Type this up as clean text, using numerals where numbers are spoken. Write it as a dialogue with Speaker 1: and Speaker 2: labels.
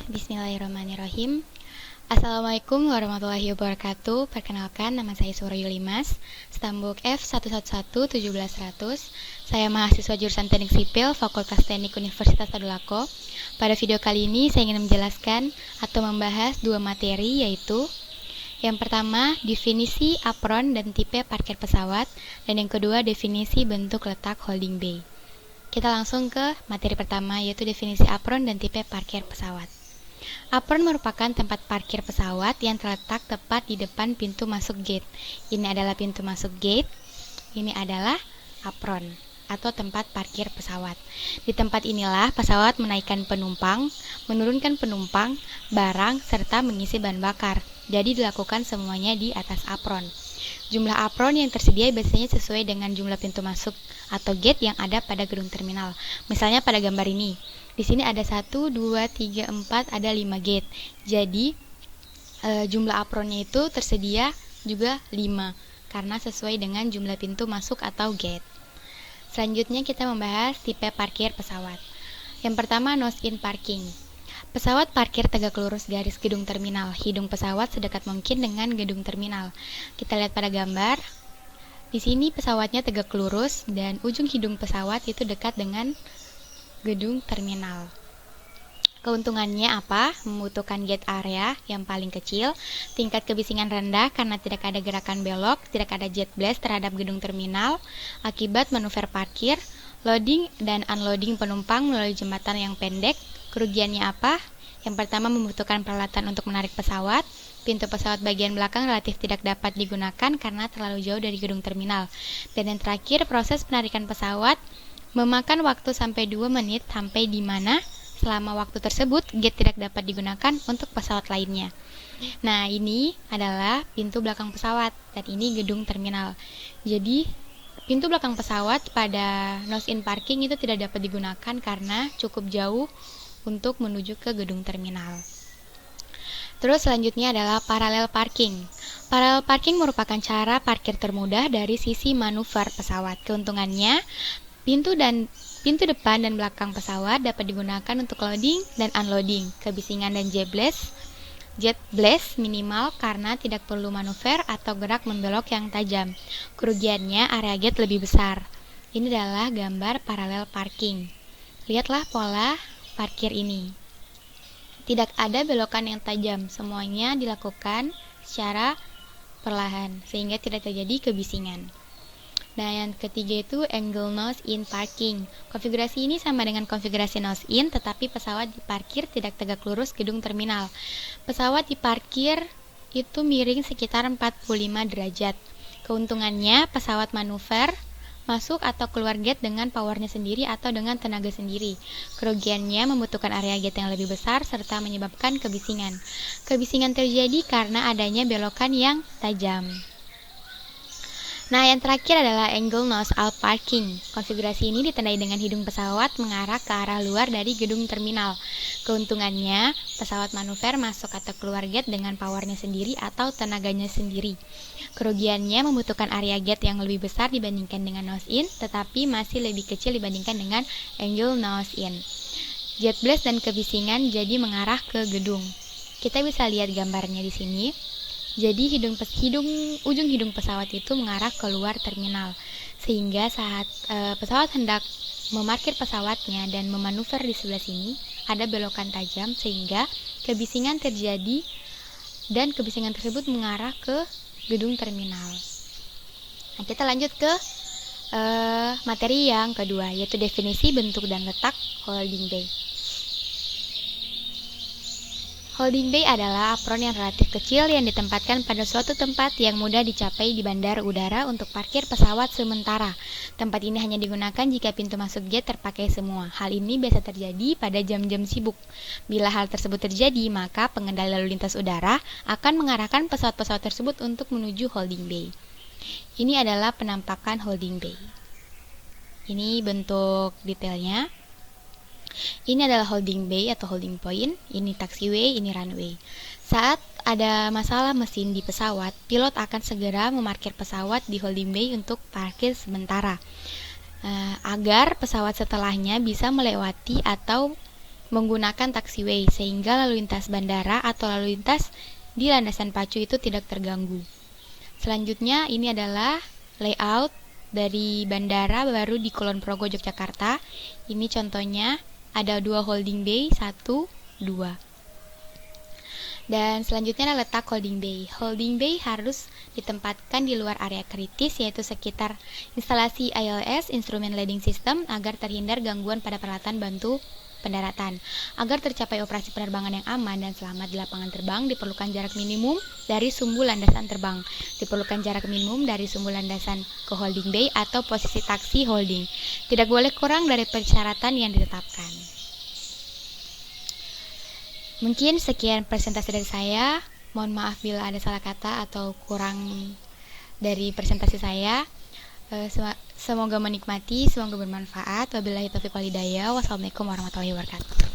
Speaker 1: Bismillahirrahmanirrahim. Assalamualaikum warahmatullahi wabarakatuh. Perkenalkan, nama saya Surayuli Mas, Stambuk F111-17100. Saya mahasiswa jurusan Teknik Sipil, Fakultas Teknik Universitas Tadulako. Pada video kali ini saya ingin menjelaskan atau membahas dua materi, yaitu yang pertama, definisi apron dan tipe parkir pesawat, dan yang kedua, definisi bentuk letak holding bay. Kita langsung ke materi pertama, yaitu definisi apron dan tipe parkir pesawat. Apron merupakan tempat parkir pesawat yang terletak tepat di depan pintu masuk gate. Ini adalah pintu masuk gate, ini adalah apron atau tempat parkir pesawat. Di tempat inilah pesawat menaikkan penumpang, menurunkan penumpang, barang, serta mengisi bahan bakar. Jadi dilakukan semuanya di atas apron. Jumlah apron yang tersedia biasanya sesuai dengan jumlah pintu masuk atau gate yang ada pada gedung terminal. Misalnya pada gambar ini. Di sini ada 1, 2, 3, 4, ada 5 gate. Jadi jumlah apronnya itu tersedia juga 5 karena sesuai dengan jumlah pintu masuk atau gate. Selanjutnya kita membahas tipe parkir pesawat. Yang pertama, nose-in parking. Pesawat parkir tegak lurus garis gedung terminal. Hidung pesawat sedekat mungkin dengan gedung terminal. Kita lihat pada gambar. Di sini pesawatnya tegak lurus dan ujung hidung pesawat itu dekat dengan gedung terminal. Keuntungannya apa? Membutuhkan gate area yang paling kecil, tingkat kebisingan rendah karena tidak ada gerakan belok, tidak ada jet blast terhadap gedung terminal akibat manuver parkir, loading dan unloading penumpang melalui jembatan yang pendek. Kerugiannya apa? Yang pertama, membutuhkan peralatan untuk menarik pesawat. Pintu pesawat bagian belakang relatif tidak dapat digunakan karena terlalu jauh dari gedung terminal. Dan yang terakhir, proses penarikan pesawat memakan waktu sampai 2 menit sampai di mana selama waktu tersebut gate tidak dapat digunakan untuk pesawat lainnya. Nah, ini adalah pintu belakang pesawat dan ini gedung terminal. Jadi, pintu belakang pesawat pada nose-in parking itu tidak dapat digunakan karena cukup jauh untuk menuju ke gedung terminal. Terus selanjutnya adalah parallel parking. Parallel parking merupakan cara parkir termudah dari sisi manuver pesawat. Keuntungannya, pintu depan dan belakang pesawat dapat digunakan untuk loading dan unloading. Kebisingan dan jet blast minimal karena tidak perlu manuver atau gerak membelok yang tajam. Kerugiannya, area gate lebih besar. Ini adalah gambar parallel parking. Lihatlah pola parkir ini. Tidak ada belokan yang tajam, semuanya dilakukan secara perlahan sehingga tidak terjadi kebisingan. Nah, yang ketiga itu angle nose-in parking. Konfigurasi ini sama dengan konfigurasi nose-in, tetapi pesawat diparkir tidak tegak lurus gedung terminal. Pesawat diparkir itu miring sekitar 45 derajat. Keuntungannya, pesawat manuver masuk atau keluar gate dengan powernya sendiri atau dengan tenaga sendiri. Kerugiannya, membutuhkan area gate yang lebih besar serta menyebabkan kebisingan. Kebisingan terjadi karena adanya belokan yang tajam. Nah, yang terakhir adalah angle nose out parking. Konfigurasi ini ditandai dengan hidung pesawat mengarah ke arah luar dari gedung terminal. Keuntungannya, pesawat manuver masuk atau keluar gate dengan powernya sendiri atau tenaganya sendiri. Kerugiannya, membutuhkan area gate yang lebih besar dibandingkan dengan nose in, tetapi masih lebih kecil dibandingkan dengan angle nose in. Jet blast dan kebisingan jadi mengarah ke gedung. Kita bisa lihat gambarnya di sini. Jadi ujung hidung pesawat itu mengarah keluar terminal, sehingga saat pesawat hendak memarkir pesawatnya dan memanuver di sebelah sini, ada belokan tajam sehingga kebisingan terjadi dan kebisingan tersebut mengarah ke gedung terminal. Nah, kita lanjut ke materi yang kedua, yaitu definisi bentuk dan letak holding bay. Holding bay adalah apron yang relatif kecil yang ditempatkan pada suatu tempat yang mudah dicapai di bandara udara untuk parkir pesawat sementara. Tempat ini hanya digunakan jika pintu masuk gate terpakai semua. Hal ini biasa terjadi pada jam-jam sibuk. Bila hal tersebut terjadi, maka pengendali lalu lintas udara akan mengarahkan pesawat-pesawat tersebut untuk menuju holding bay. Ini adalah penampakan holding bay. Ini bentuk detailnya. Ini adalah holding bay atau holding point, ini taxiway, ini runway. Saat ada masalah mesin di pesawat, pilot akan segera memarkir pesawat di holding bay untuk parkir sementara, agar pesawat setelahnya bisa melewati atau menggunakan taxiway sehingga lalu lintas bandara atau lalu lintas di landasan pacu itu tidak terganggu. Selanjutnya ini adalah layout dari bandara baru di Kulon Progo, Yogyakarta. Ini contohnya ada 2 holding bay, 1, 2. Dan selanjutnya adalah letak holding bay. Holding bay harus ditempatkan di luar area kritis, yaitu sekitar instalasi ILS, instrument landing system, agar terhindar gangguan pada peralatan bantu pendaratan. Agar tercapai operasi penerbangan yang aman dan selamat di lapangan terbang, diperlukan jarak minimum dari sumbu landasan terbang. Diperlukan jarak minimum dari sumbu landasan ke holding bay atau posisi taksi holding. Tidak boleh kurang dari persyaratan yang ditetapkan. Mungkin sekian presentasi dari saya. Mohon maaf bila ada salah kata atau kurang dari presentasi saya. Semoga menikmati, semoga bermanfaat. Wabillahi taufiq wal hidayah. Wassalamualaikum warahmatullahi wabarakatuh.